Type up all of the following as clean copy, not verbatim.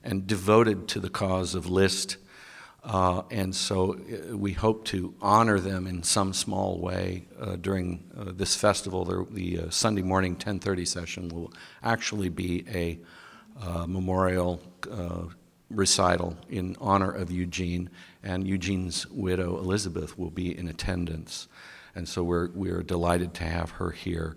and devoted to the cause of Liszt. And so we hope to honor them in some small way during this festival. The Sunday morning 10:30 session will actually be a memorial recital in honor of Eugene, and Eugene's widow Elizabeth will be in attendance. And so we're delighted to have her here.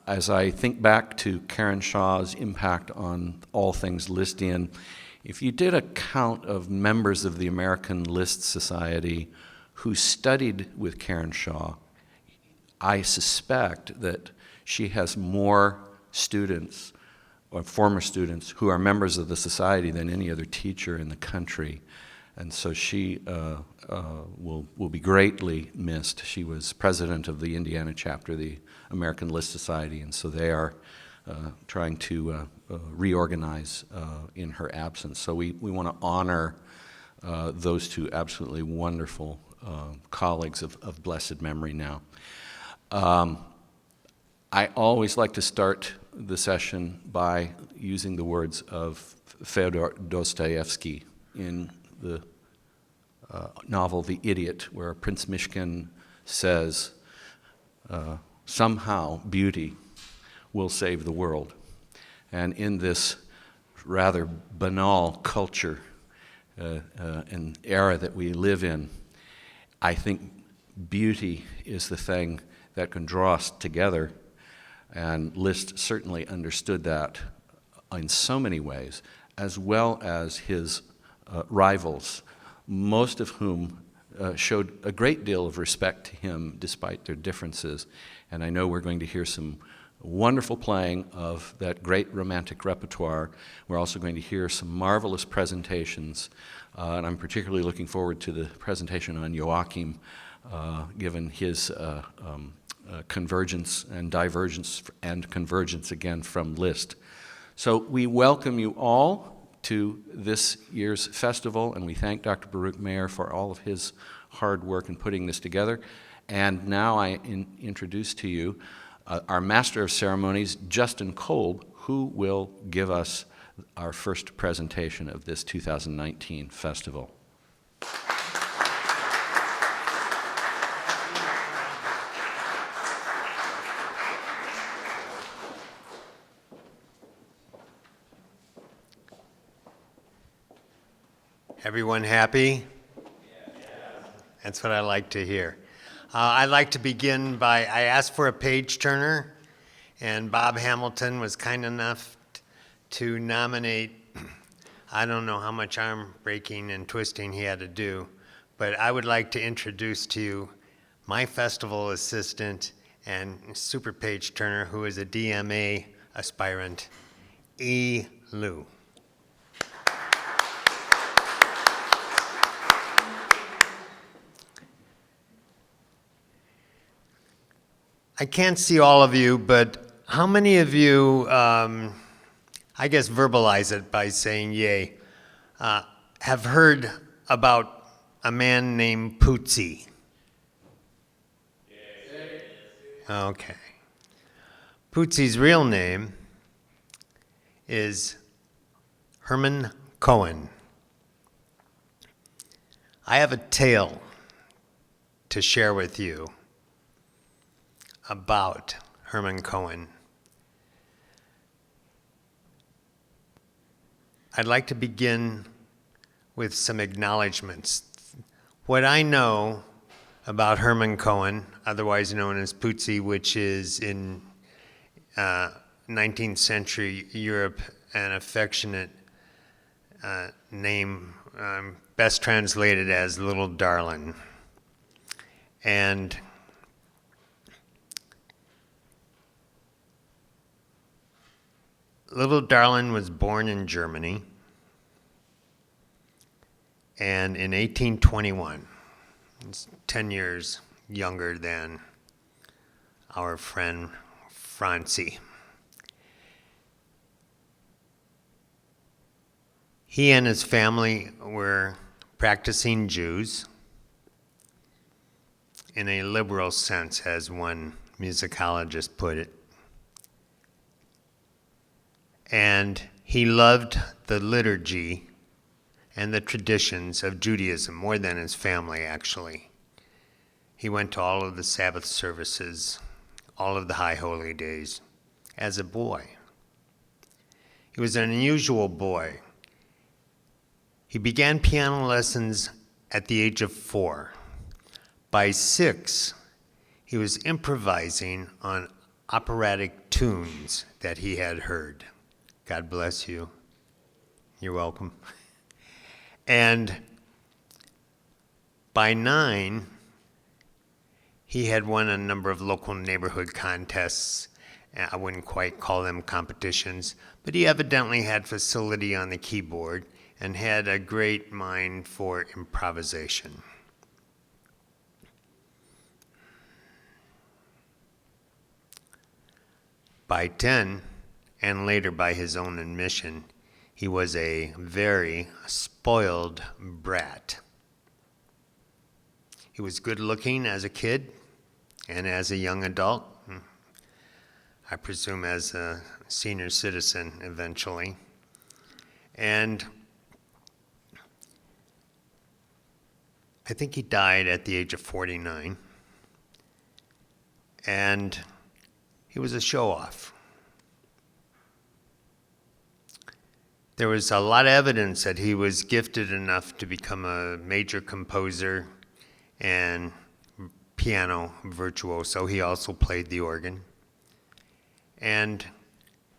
As I think back to Karen Shaw's impact on all things Lisztian, if you did a count of members of the American Liszt Society who studied with Karen Shaw, I suspect that she has more students or former students who are members of the society than any other teacher in the country. And so she will be greatly missed. She was president of the Indiana chapter of the American Liszt Society, and so they are trying to reorganize in her absence. So we want to honor those two absolutely wonderful colleagues of blessed memory now. I always like to start the session by using the words of Fyodor Dostoevsky in the novel The Idiot, where Prince Mishkin says, somehow beauty will save the world. And in this rather banal culture and era that we live in, I think beauty is the thing that can draw us together. And Liszt certainly understood that in so many ways, as well as his rivals, most of whom showed a great deal of respect to him despite their differences. And I know we're going to hear some wonderful playing of that great romantic repertoire. We're also going to hear some marvelous presentations, and I'm particularly looking forward to the presentation on Joachim, given his convergence and divergence and convergence again from Liszt. So we welcome you all to this year's festival, and we thank Dr. Baruch Meir for all of his hard work in putting this together. And now I introduce to you our Master of Ceremonies, Justin Kolb, who will give us our first presentation of this 2019 festival. Everyone happy? That's what I like to hear. I'd like to begin by, I asked for a page turner, and Bob Hamilton was kind enough to nominate, I don't know how much arm breaking and twisting he had to do, but I would like to introduce to you my festival assistant and super page turner, who is a DMA aspirant, E. Liu. I can't see all of you, but how many of you, I guess verbalize it by saying yay, have heard about a man named Pootsie? Okay. Pootsie's real name is Herman Cohen. I have a tale to share with you about Herman Cohen. I'd like to begin with some acknowledgments. What I know about Herman Cohen, otherwise known as Pootsie, which is in 19th century Europe an affectionate name, best translated as Little Darlin'. And Little Darlin' was born in Germany, and in 1821, he's 10 years younger than our friend Francie. He and his family were practicing Jews in a liberal sense, as one musicologist put it. And He loved the liturgy and the traditions of Judaism more than his family, actually. He went to all of the Sabbath services, all of the high holy days, as a boy. He was an unusual boy. He began piano lessons at the age of 4. By 6, he was improvising on operatic tunes that he had heard. God bless you. You're welcome. And by 9, he had won a number of local neighborhood contests. I wouldn't quite call them competitions, but he evidently had facility on the keyboard and had a great mind for improvisation. By 10, and later by his own admission, he was a very spoiled brat. He was good looking as a kid and as a young adult, I presume as a senior citizen eventually. And I think he died at the age of 49. And he was a show-off. There was a lot of evidence that he was gifted enough to become a major composer and piano virtuoso. He also played the organ. And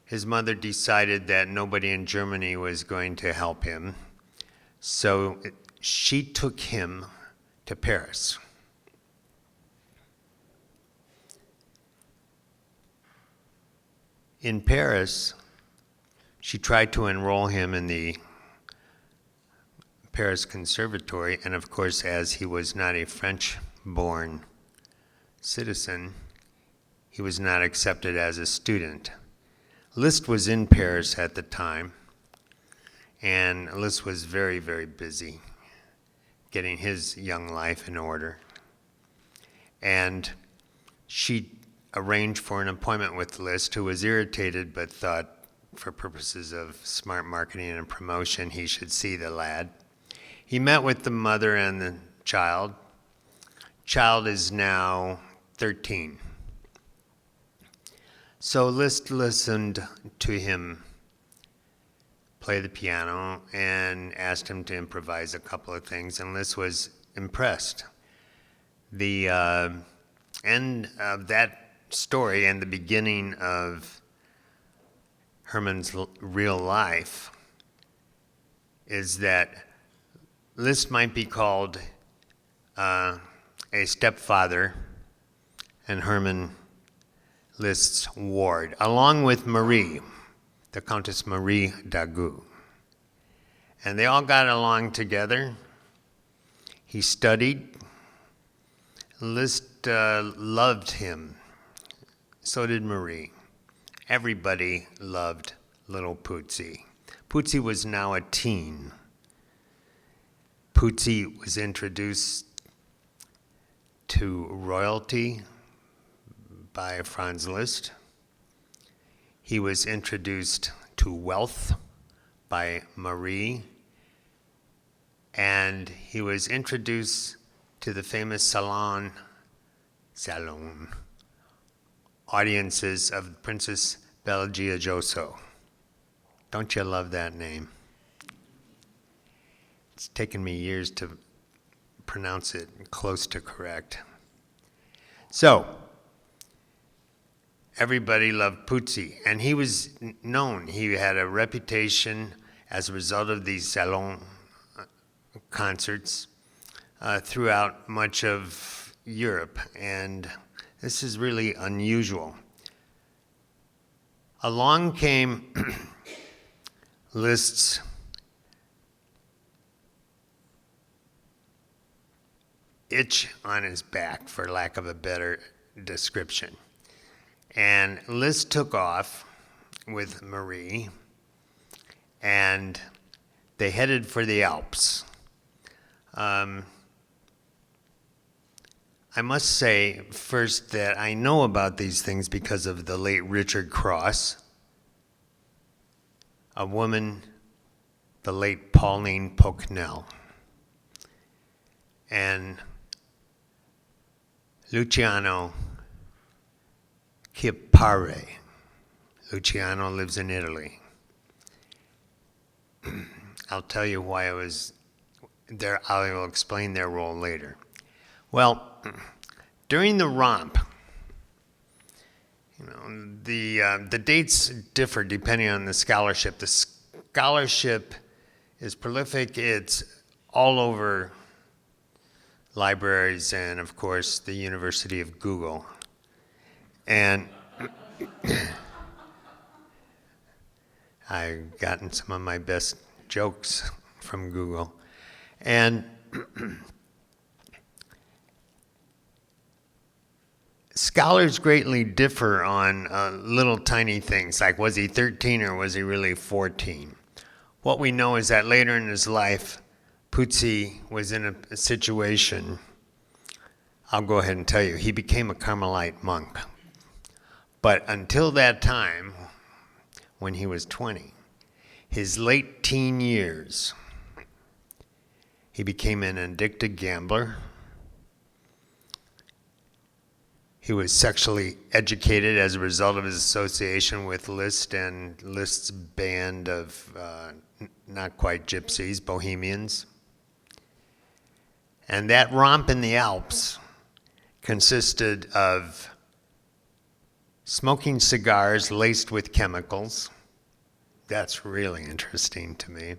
his mother decided that nobody in Germany was going to help him, so she took him to Paris. In Paris, she tried to enroll him in the Paris Conservatory, and of course, as he was not a French-born citizen, he was not accepted as a student. Liszt was in Paris at the time, and Liszt was very, very busy getting his young life in order. And she arranged for an appointment with Liszt, who was irritated but thought for purposes of smart marketing and promotion he should see the lad. He met with the mother and the child. Child is now 13. So Liszt listened to him play the piano and asked him to improvise a couple of things, and Liszt was impressed. The end of that story and the beginning of Herman's real life is that Liszt might be called a stepfather and Herman Liszt's ward, along with Marie, the Countess Marie d'Agoult. And they all got along together. He studied. Liszt loved him. So did Marie. Everybody loved little Pootsie. Pootsie was now a teen. Pootsie was introduced to royalty by Franz Liszt. He was introduced to wealth by Marie. And he was introduced to the famous salon audiences of Princess Belgiojoso. Don't you love that name? It's taken me years to pronounce it close to correct. So, everybody loved Pootsie, and he was known. He had a reputation as a result of these salon concerts throughout much of Europe, and this is really unusual. Along came Liszt's itch on his back, for lack of a better description. And Liszt took off with Marie, and they headed for the Alps. I must say first that I know about these things because of the late Richard Cross, a woman, the late Pauline Pocknell, and Luciano Chiappare. Luciano lives in Italy. I'll tell you why I was there. I will explain their role later. Well, during the romp, the dates differ depending on the scholarship. The scholarship is prolific. It's all over libraries and, of course, the University of Google. And I've gotten some of my best jokes from Google. And scholars greatly differ on little tiny things, like was he 13 or was he really 14? What we know is that later in his life, Puzzi was in a situation, I'll go ahead and tell you, he became a Carmelite monk. But until that time, when he was 20, his late teen years, he became an addicted gambler. He was sexually educated as a result of his association with Liszt and Liszt's band of not quite gypsies, bohemians. And that romp in the Alps consisted of smoking cigars laced with chemicals. That's really interesting to me.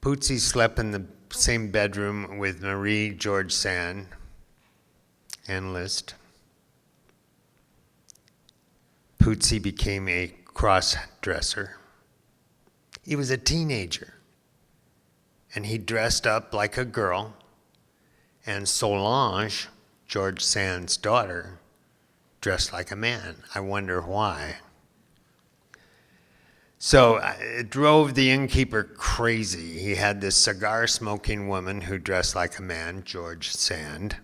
Puzzi slept in the same bedroom with Marie George Sand and Liszt. Puzzi became a cross-dresser. He was a teenager, and he dressed up like a girl, and Solange, George Sand's daughter, dressed like a man. I wonder why. So it drove the innkeeper crazy. He had this cigar-smoking woman who dressed like a man, George Sand,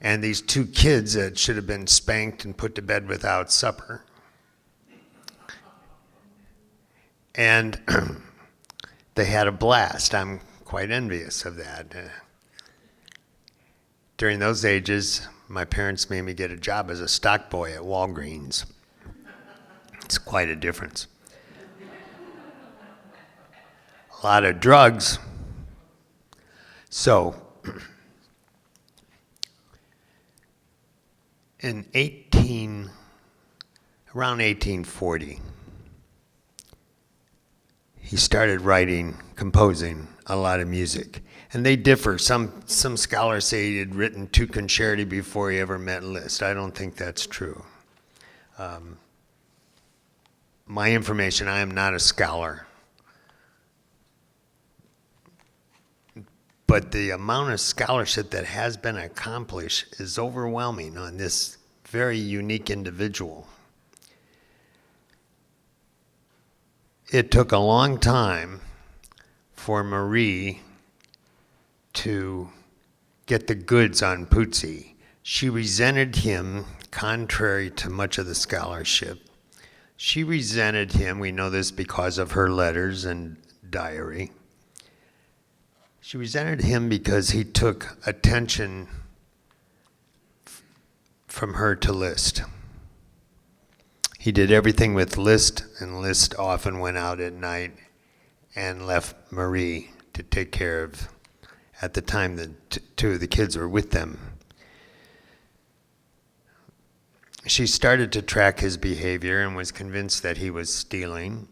and these two kids that should have been spanked and put to bed without supper. And they had a blast. I'm quite envious of that. During those ages, my parents made me get a job as a stock boy at Walgreens. It's quite a difference. A lot of drugs. So, around 1840, he started composing a lot of music. And they differ. Some scholars say he had written two concerti before he ever met Liszt. I don't think that's true. My information, I am not a scholar. But the amount of scholarship that has been accomplished is overwhelming on this very unique individual. It took a long time for Marie to get the goods on Puzzi. She resented him, contrary to much of the scholarship. She resented him, we know this because of her letters and diary. She resented him because he took attention from her to Liszt. He did everything with Liszt, and Liszt often went out at night and left Marie to take care of, at the time the two of the kids were with them. She started to track his behavior and was convinced that he was stealing.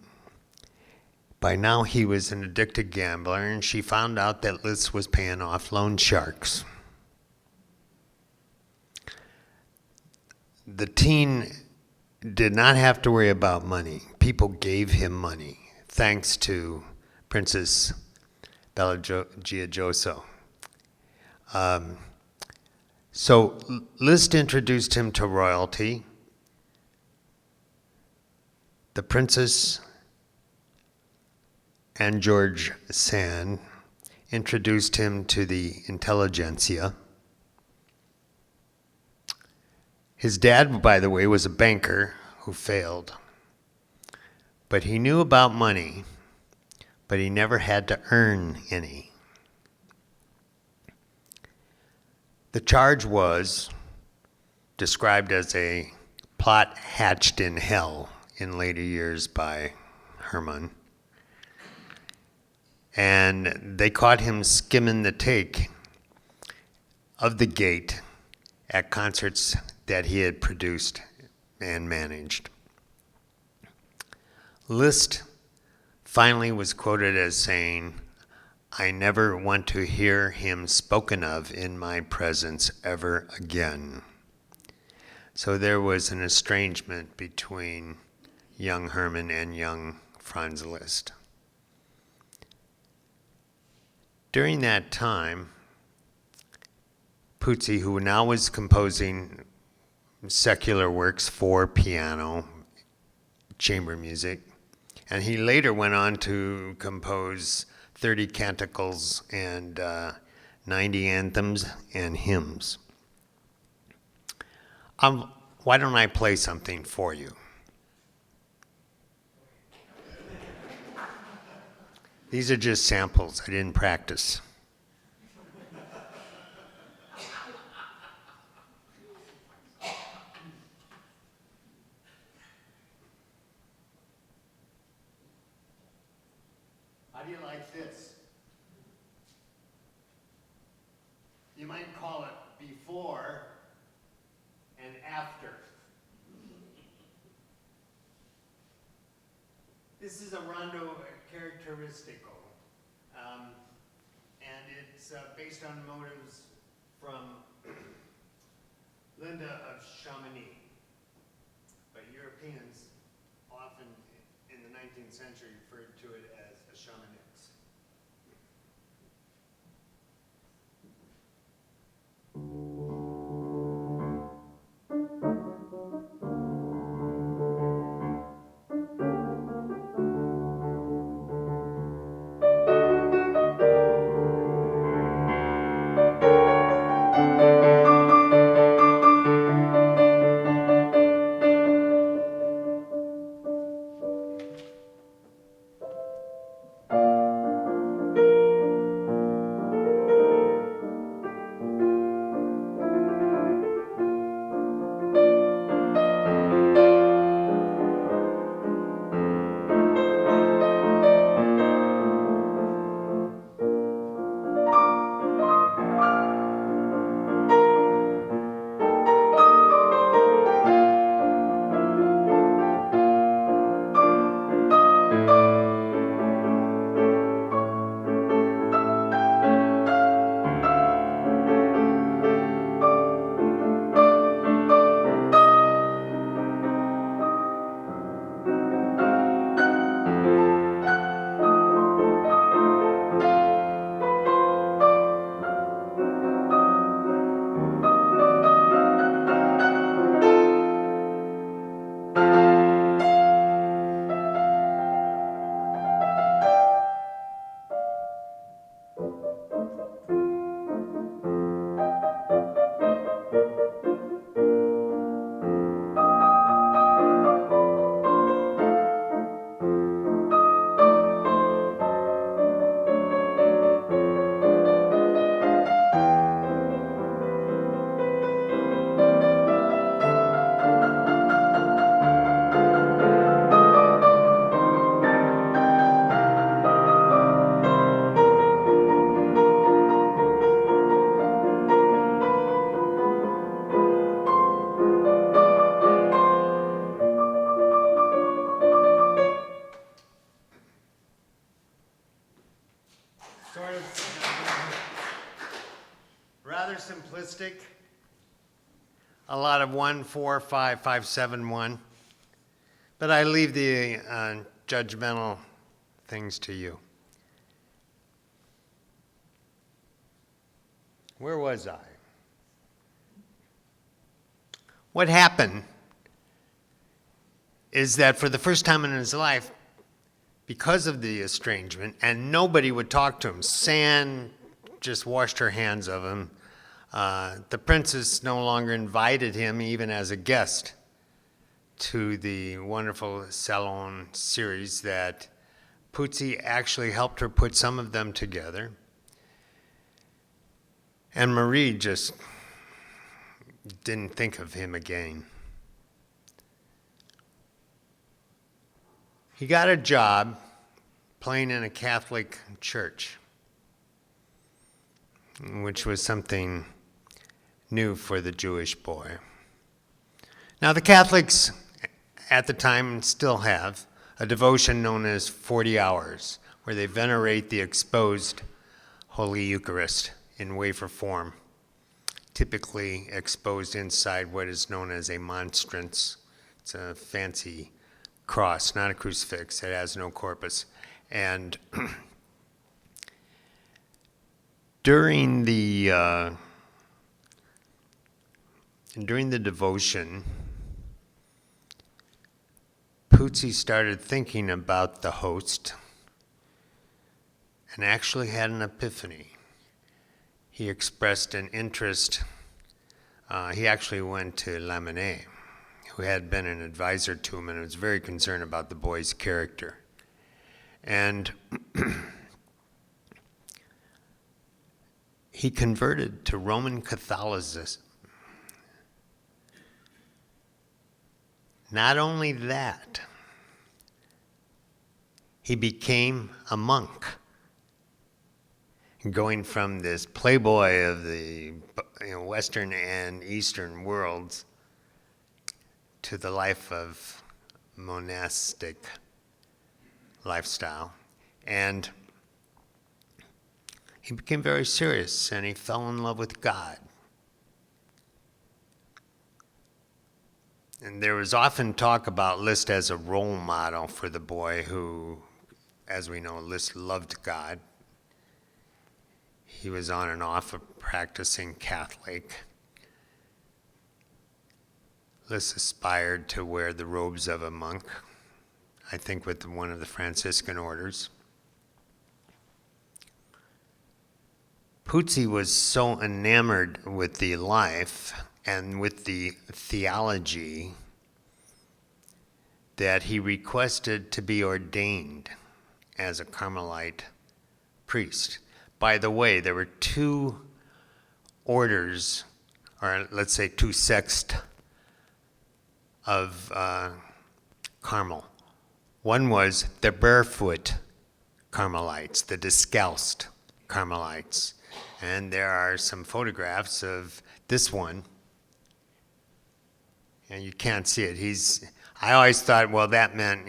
By now he was an addicted gambler, and she found out that Liszt was paying off loan sharks. The teen did not have to worry about money. People gave him money, thanks to Princess Bella Gioioso. So Liszt introduced him to royalty. The princess and George Sand introduced him to the intelligentsia. His dad, by the way, was a banker who failed. But he knew about money, but he never had to earn any. The charge was described as a plot hatched in hell in later years by Herman. And they caught him skimming the take of the gate at concerts that he had produced and managed. Liszt finally was quoted as saying, "I never want to hear him spoken of in my presence ever again." So there was an estrangement between young Herman and young Franz Liszt. During that time, Puzzi, who now was composing secular works for piano, chamber music, and he later went on to compose 30 canticles and 90 anthems and hymns. Why don't I play something for you? These are just samples. I didn't practice. How do you like this? You might call it before and after. This is a rondo characteristico, and it's based on motives from Linda of Chamonix. But Europeans often in the 19th century referred to it as a Chamonix. Rather simplistic. A lot of 1, 4, 5, 5, 7, 1. But I leave the judgmental things to you. Where was I? What happened is that for the first time in his life, because of the estrangement, and nobody would talk to him, San just washed her hands of him. The princess no longer invited him even as a guest to the wonderful Salon series that Pootsie actually helped her put some of them together. And Marie just didn't think of him again. He got a job playing in a Catholic church, which was something new for the Jewish boy. Now, the Catholics at the time still have a devotion known as 40 hours, where they venerate the exposed Holy Eucharist in wafer form, typically exposed inside what is known as a monstrance. It's a fancy cross, not a crucifix. It has no corpus. And during the devotion, Pootsie started thinking about the host and actually had an epiphany. He expressed an interest. He actually went to Lamennais, who had been an advisor to him and was very concerned about the boy's character. And he converted to Roman Catholicism. Not only that, he became a monk, going from this playboy of the Western and Eastern worlds to the life of monastic lifestyle. And he became very serious, and he fell in love with God. And there was often talk about Liszt as a role model for the boy who, as we know, Liszt loved God. He was on and off a practicing Catholic. Liszt aspired to wear the robes of a monk, I think with one of the Franciscan orders. Pootsie was so enamored with the life and with the theology that he requested to be ordained as a Carmelite priest. By the way, there were two orders, or let's say two sects of Carmel. One was the Barefoot Carmelites, the discalced Carmelites. And there are some photographs of this one. And you can't see it. I always thought, well, that meant,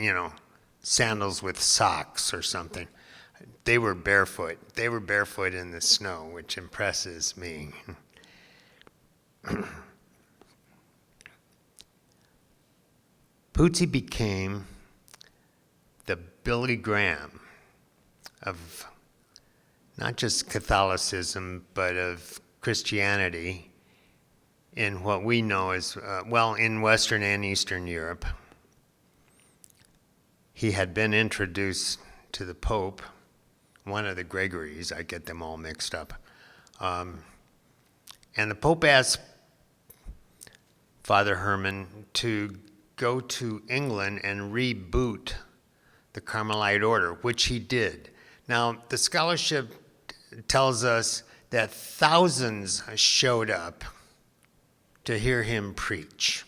sandals with socks or something. They were barefoot. They were barefoot in the snow, which impresses me. Pootsie became the Billy Graham of not just Catholicism, but of Christianity in what we know as, in Western and Eastern Europe. He had been introduced to the Pope, one of the Gregories, I get them all mixed up. And the Pope asked Father Herman to go to England and reboot the Carmelite order, which he did. Now, the scholarship tells us that thousands showed up to hear him preach.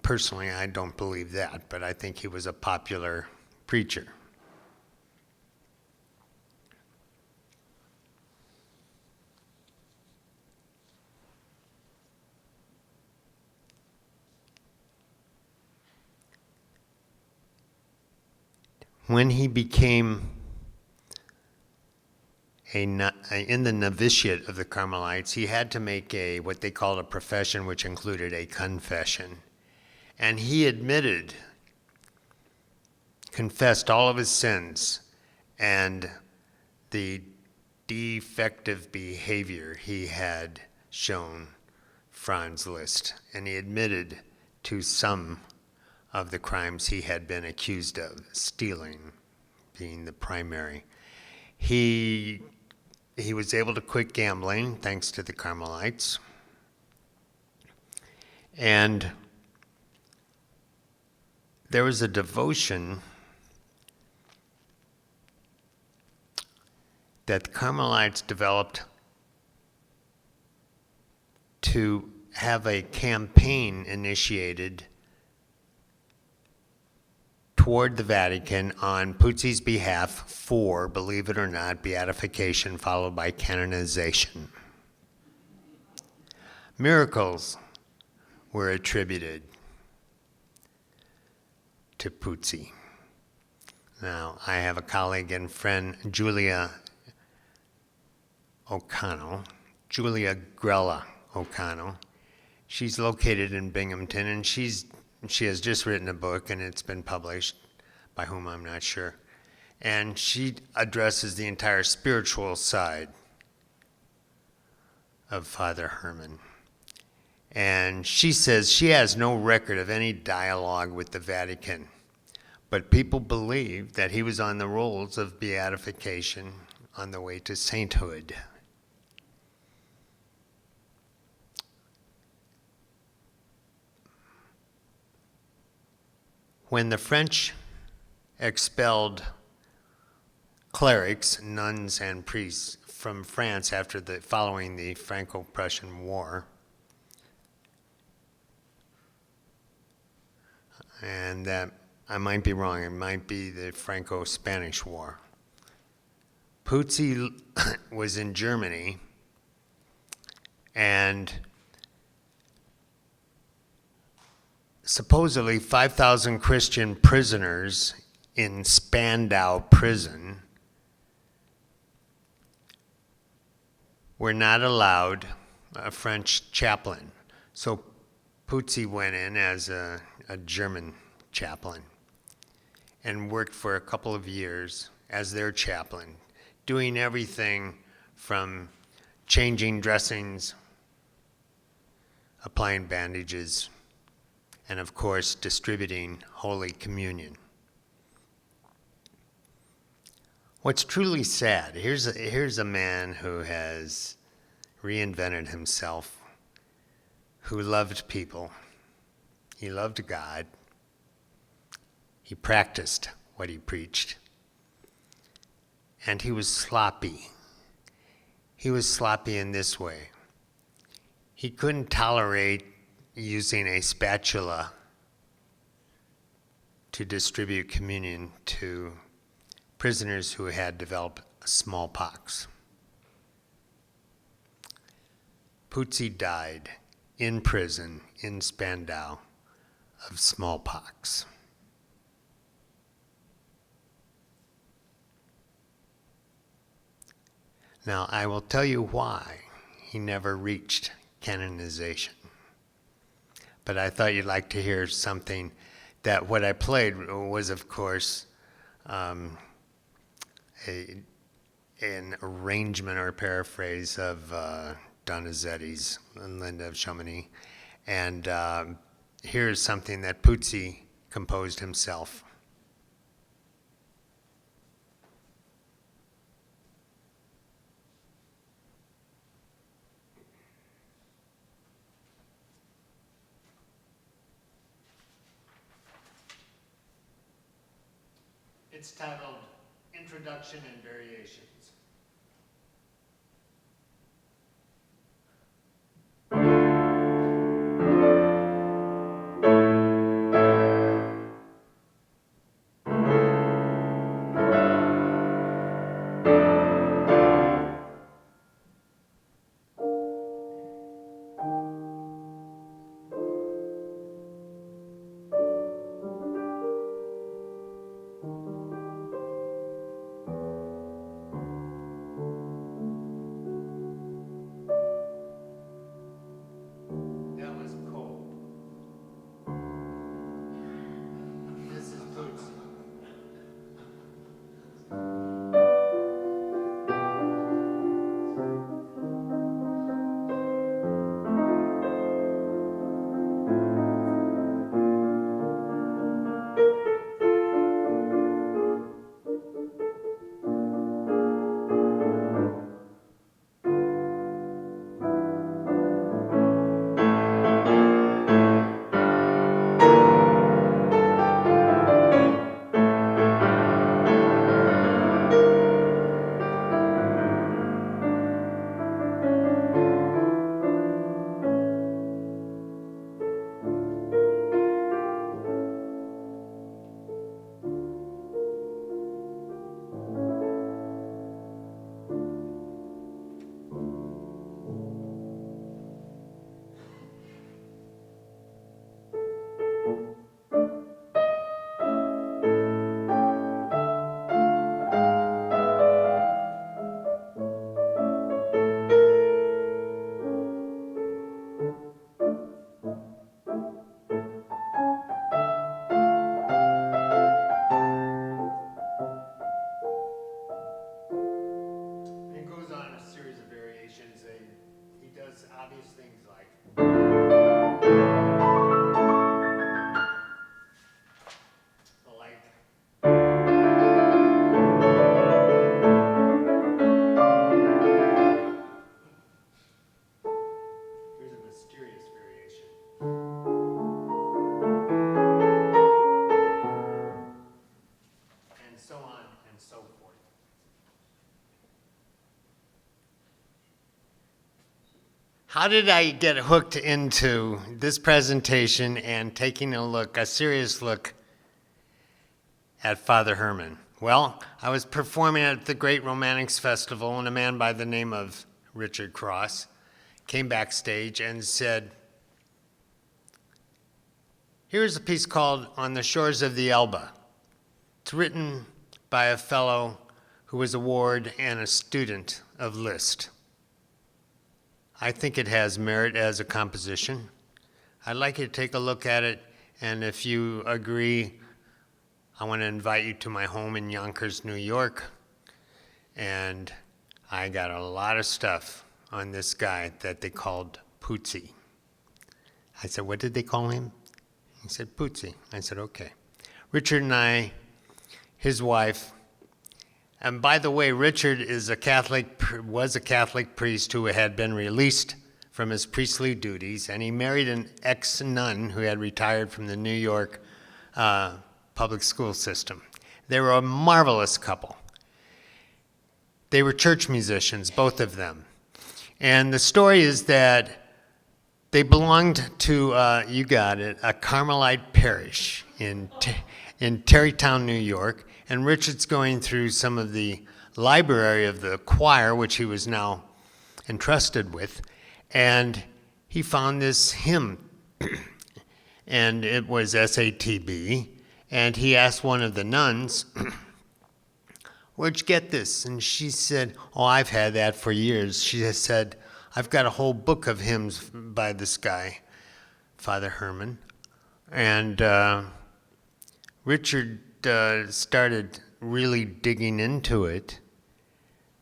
Personally, I don't believe that, but I think he was a popular preacher. When he became in the novitiate of the Carmelites, he had to make what they called a profession, which included a confession. And he confessed all of his sins and the defective behavior he had shown Franz Liszt. And he admitted to some of the crimes he had been accused of, stealing being the primary. He was able to quit gambling thanks to the Carmelites. And there was a devotion that the Carmelites developed to have a campaign initiated toward the Vatican on Puzzi's behalf for, believe it or not, beatification followed by canonization. Miracles were attributed to Puzzi. Now, I have a colleague and friend, Julia Grella O'Connell. She's located in Binghamton, and she has just written a book, and it's been published, by whom I'm not sure. And she addresses the entire spiritual side of Father Herman. And she says she has no record of any dialogue with the Vatican, but people believe that he was on the rolls of beatification on the way to sainthood. When the French expelled clerics, nuns, and priests from France following the Franco-Prussian War, and that I might be wrong, it might be the Franco-Spanish War. Puzzi was in Germany, and supposedly 5,000 Christian prisoners in Spandau prison were not allowed a French chaplain. So Puzzi went in as a German chaplain and worked for a couple of years as their chaplain, doing everything from changing dressings, applying bandages, and of course, distributing Holy Communion. What's truly sad, here's a man who has reinvented himself, who loved people. He loved God. He practiced what he preached. And he was sloppy. He was sloppy in this way. He couldn't tolerate using a spatula to distribute communion to prisoners who had developed smallpox. Puzzi died in prison in Spandau of smallpox. Now, I will tell you why he never reached canonization. But I thought you'd like to hear something that what I played was, of course, an arrangement or paraphrase of Donizetti's Linda of Chamonix. And here's something that Puzzi composed himself. It's titled Introduction and Variations. How did I get hooked into this presentation and taking a serious look at Father Herman? Well, I was performing at the Great Romantics Festival, and a man by the name of Richard Cross came backstage and said, "Here's a piece called On the Shores of the Elbe. It's written by a fellow who was a ward and a student of Liszt. I think it has merit as a composition. I'd like you to take a look at it, and if you agree, I want to invite you to my home in Yonkers, New York." And I got a lot of stuff on this guy that they called Pootsie. I said, "What did they call him?" He said, "Pootsie." I said, "Okay." Richard and I, his wife, and by the way, Richard was a Catholic priest who had been released from his priestly duties, and he married an ex-nun who had retired from the New York public school system. They were a marvelous couple. They were church musicians, both of them. And the story is that they belonged to, you got it, a Carmelite parish in Tarrytown, New York. And Richard's going through some of the library of the choir, which he was now entrusted with, and he found this hymn, and it was SATB, and he asked one of the nuns, "Where'd you get this?" And she said, "Oh, I've had that for years." She said, "I've got a whole book of hymns by this guy, Father Herman." And Richard started really digging into it,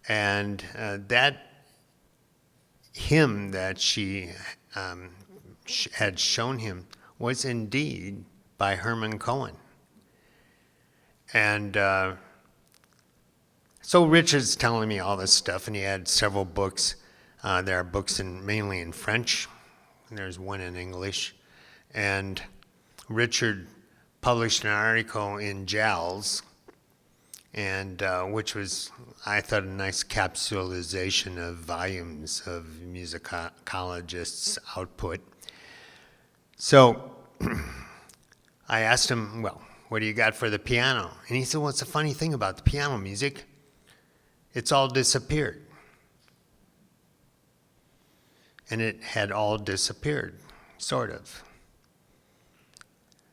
and that hymn that she had shown him was indeed by Herman Cohen. And so Richard's telling me all this stuff, and he had several books. There are books mainly in French, and there's one in English. And Richard published an article in JALS, and which was, I thought, a nice capsulization of volumes of musicologists' output. So I asked him, "Well, what do you got for the piano?" And he said, "Well, it's a funny thing about the piano music. It's all disappeared." And it had all disappeared, sort of.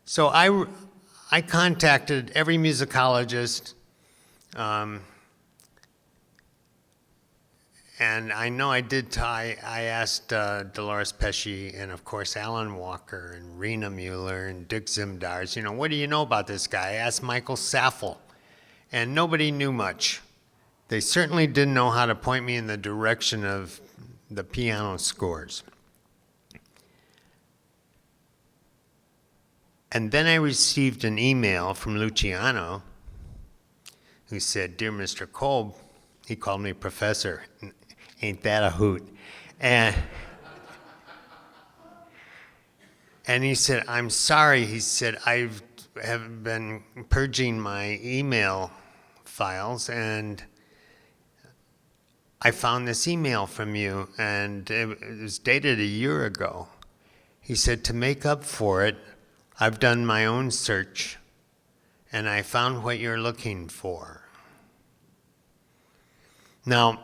So I contacted every musicologist, and I know I did. I asked Dolores Pesce and, of course, Alan Walker and Rena Mueller and Dick Zimdars, what do you know about this guy? I asked Michael Saffel, and nobody knew much. They certainly didn't know how to point me in the direction of the piano scores. And then I received an email from Luciano who said, "Dear Mr. Kolb," he called me professor, ain't that a hoot? And he said, "I'm sorry," he said, "I have been purging my email files, and I found this email from you, and it was dated a year ago." He said, "To make up for it, I've done my own search, and I found what you're looking for." Now,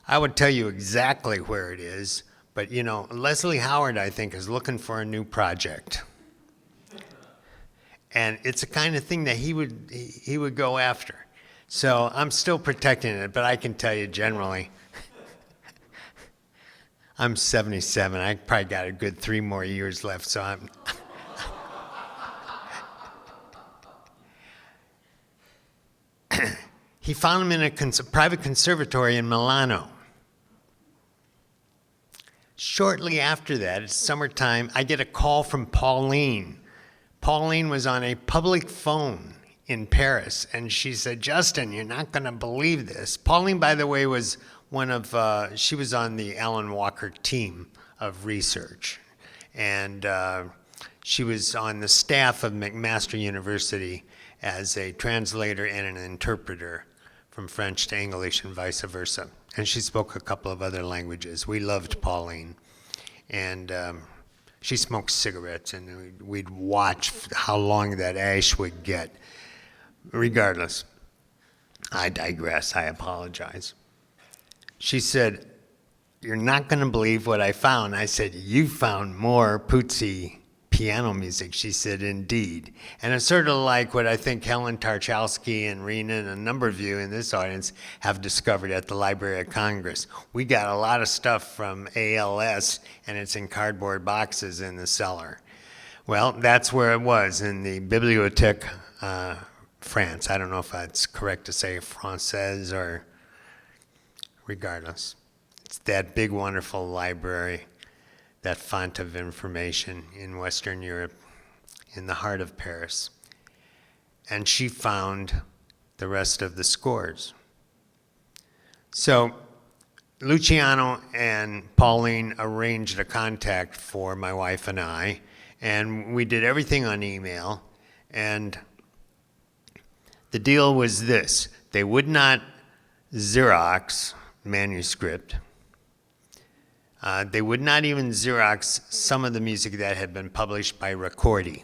I would tell you exactly where it is, but Leslie Howard, I think, is looking for a new project. And it's the kind of thing that he would go after. So I'm still protecting it, but I can tell you generally, I'm 77. I probably got a good 3 more years left, so I'm... He found him in a private conservatory in Milano. Shortly after that, it's summertime, I get a call from Pauline. Pauline was on a public phone in Paris, and she said, "Justin, you're not going to believe this." Pauline, by the way, was she was on the Alan Walker team of research, and she was on the staff of McMaster University as a translator and an interpreter from French to English and vice versa. And she spoke a couple of other languages. We loved Pauline. and she smoked cigarettes, and we'd watch how long that ash would get. Regardless, I digress. I apologize. She said, "You're not going to believe what I found." I said, "You found more Puzzi piano music." She said, "Indeed." And it's sort of like what I think Helen Tarchowski and Rena and a number of you in this audience have discovered at the Library of Congress. We got a lot of stuff from ALS, and it's in cardboard boxes in the cellar. Well, that's where it was, in the Bibliothèque France. I don't know if that's correct to say Française or regardless. It's that big, wonderful library, that font of information in Western Europe, in the heart of Paris. And she found the rest of the scores. So Luciano and Pauline arranged a contact for my wife and I, and we did everything on email. And the deal was this: they would not Xerox manuscript. They would not even Xerox some of the music that had been published by Ricordi.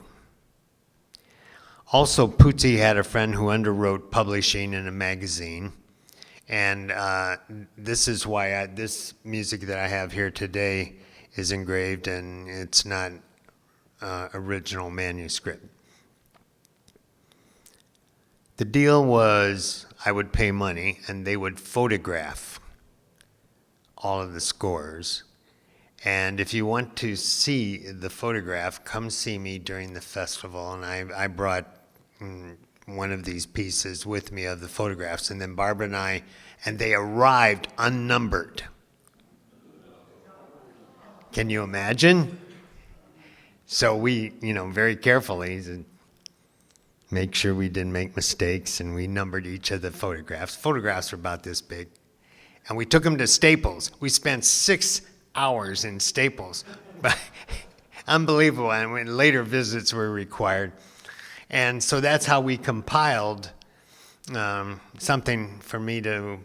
Also, Puzzi had a friend who underwrote publishing in a magazine, and this is why this music that I have here today is engraved, and it's not original manuscript. The deal was I would pay money, and they would photograph all of the scores. And if you want to see the photograph, come see me during the festival. And I brought one of these pieces with me of the photographs. And then Barbara and they arrived unnumbered. Can you imagine? So we, very carefully make sure we didn't make mistakes, and we numbered each of the photographs. Photographs are about this big. And we took them to Staples. We spent 6 hours in Staples. Unbelievable. And when later visits were required. And so that's how we compiled something for me to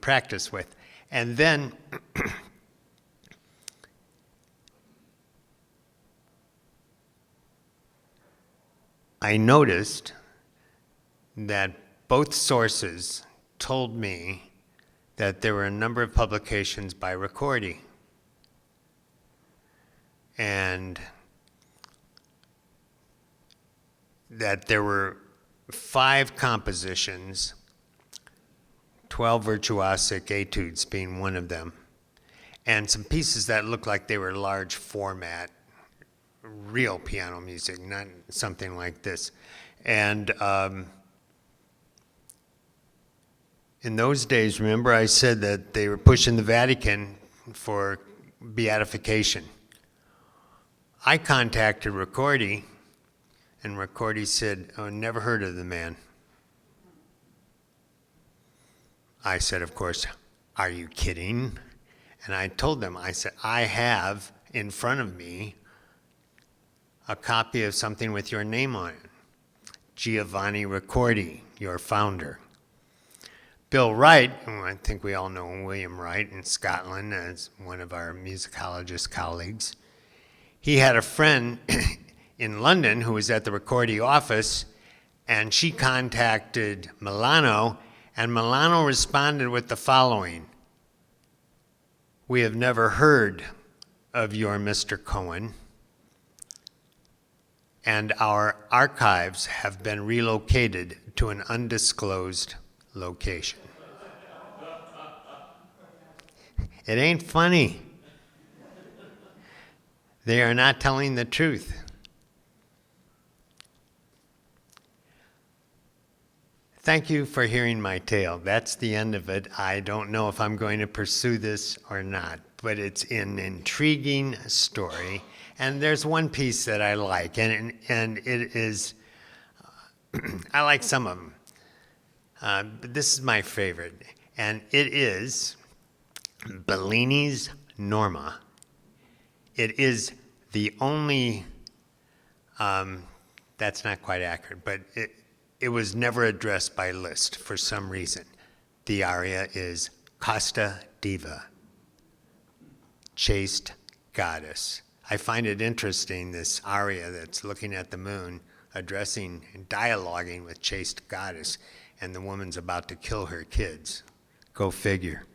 practice with. And then I noticed that both sources told me that there were a number of publications by Ricordi. And that there were 5 compositions, 12 virtuosic etudes being one of them, and some pieces that looked like they were large format, real piano music, not something like this. And in those days, remember I said that they were pushing the Vatican for beatification. I contacted Ricordi, and Ricordi said, "Oh, never heard of the man." I said, of course, "Are you kidding?" And I told them, I said, "I have in front of me a copy of something with your name on it. Giovanni Ricordi, your founder." Bill Wright, who I think we all know William Wright in Scotland as one of our musicologist colleagues, he had a friend in London who was at the Ricordi office, and she contacted Milano, and Milano responded with the following: "We have never heard of your Mr. Cohen, and our archives have been relocated to an undisclosed location." It ain't funny. They are not telling the truth. Thank you for hearing my tale. That's the end of it. I don't know if I'm going to pursue this or not, but it's an intriguing story. And there's one piece that I like, and it is, I like some of them. But this is my favorite, and it is Bellini's Norma. It is the only, that's not quite accurate, but it was never addressed by Liszt for some reason. The aria is Costa Diva, chaste goddess. I find it interesting, this aria that's looking at the moon, addressing and dialoguing with chaste goddess, and the woman's about to kill her kids. Go figure.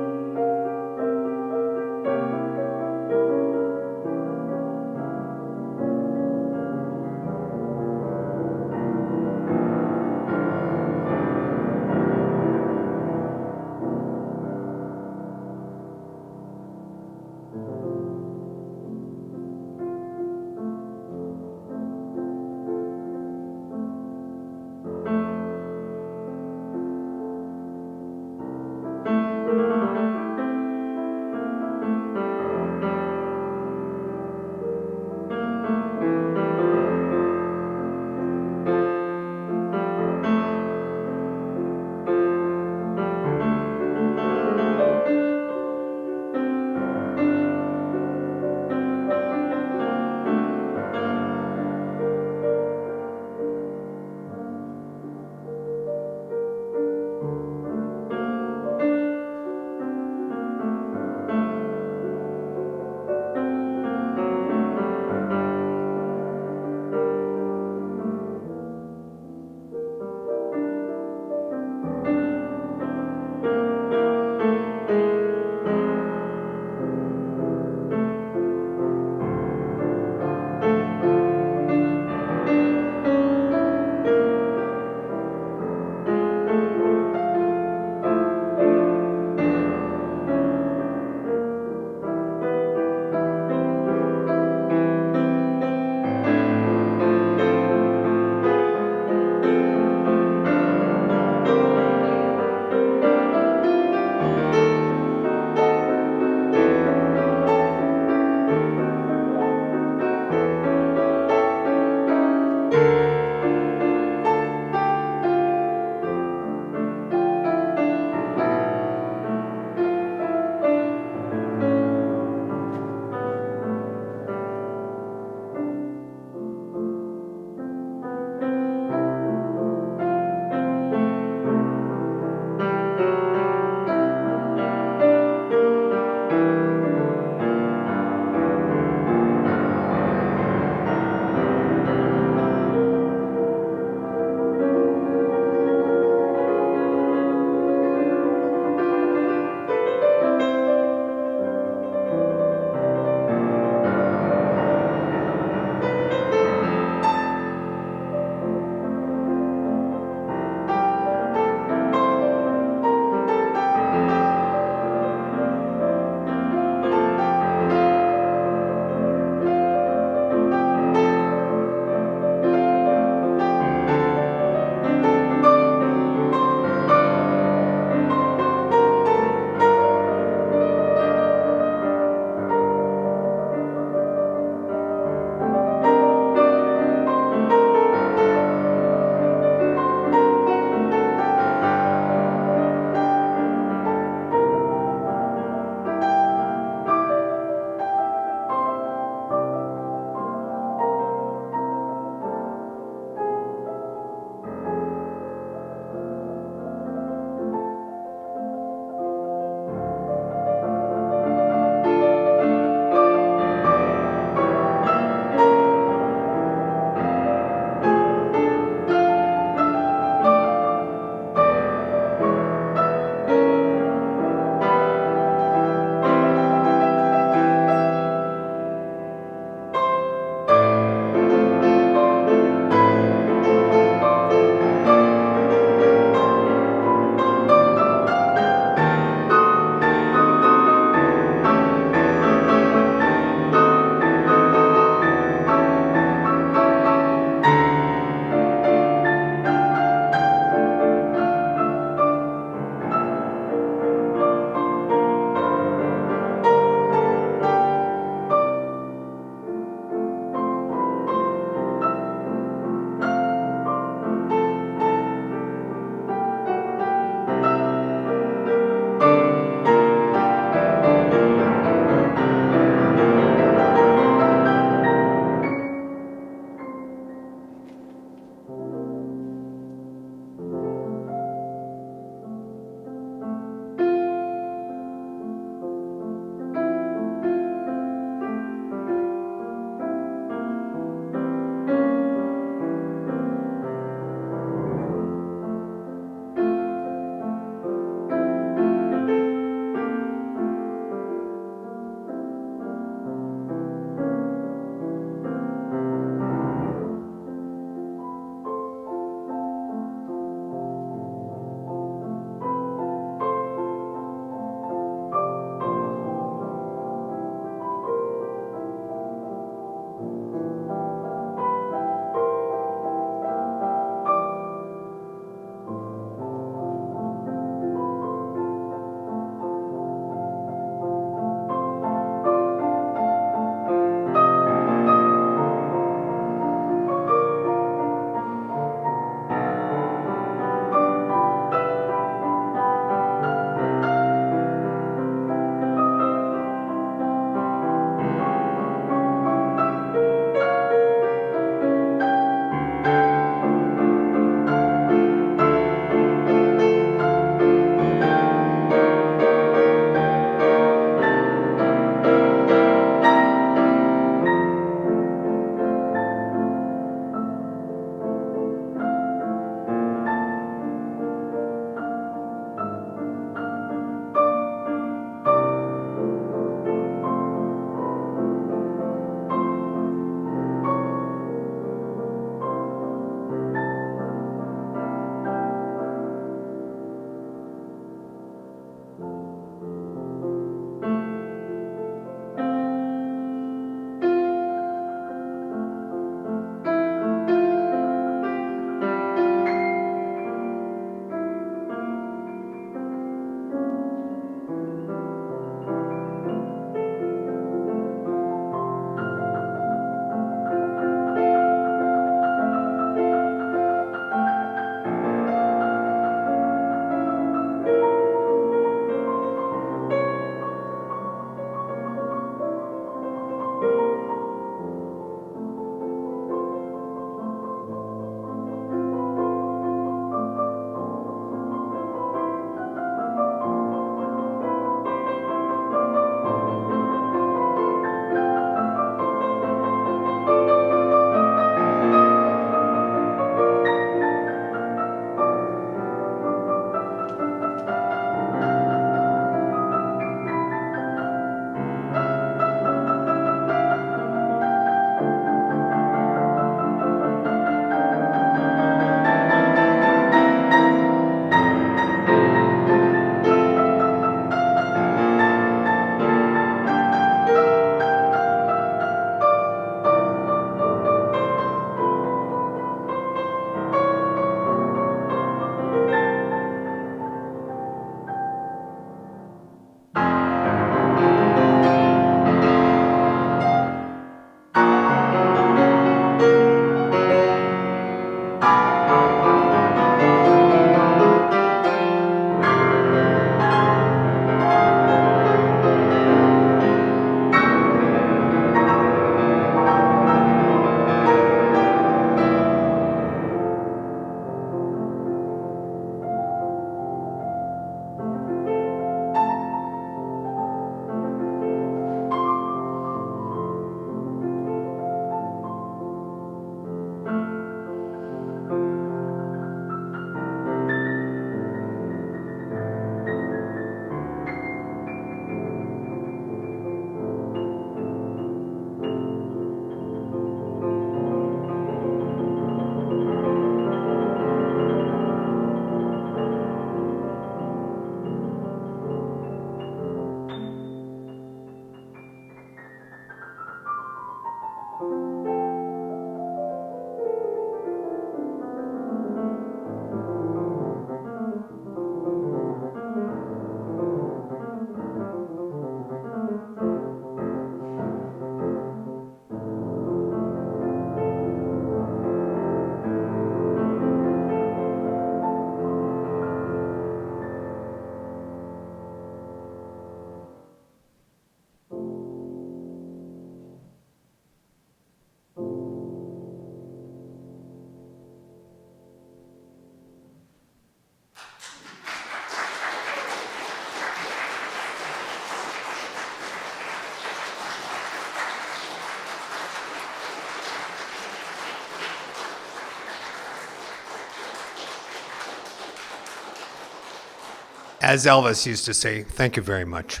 As Elvis used to say, thank you very much.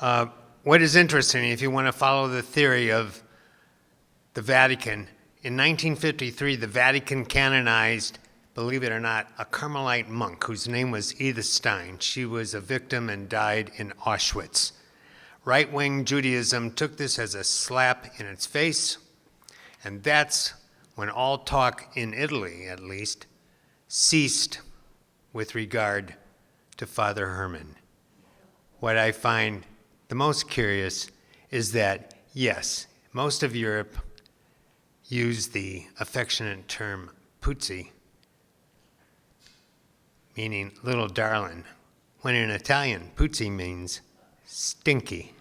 What is interesting, if you want to follow the theory of the Vatican, in 1953, the Vatican canonized, believe it or not, a Carmelite monk whose name was Edith Stein. She was a victim and died in Auschwitz. Right-wing Judaism took this as a slap in its face, and that's when all talk in Italy, at least, ceased with regard to Father Herman. What I find the most curious is that, yes, most of Europe used the affectionate term puzzi, meaning little darling, when in Italian, puzzi means stinky.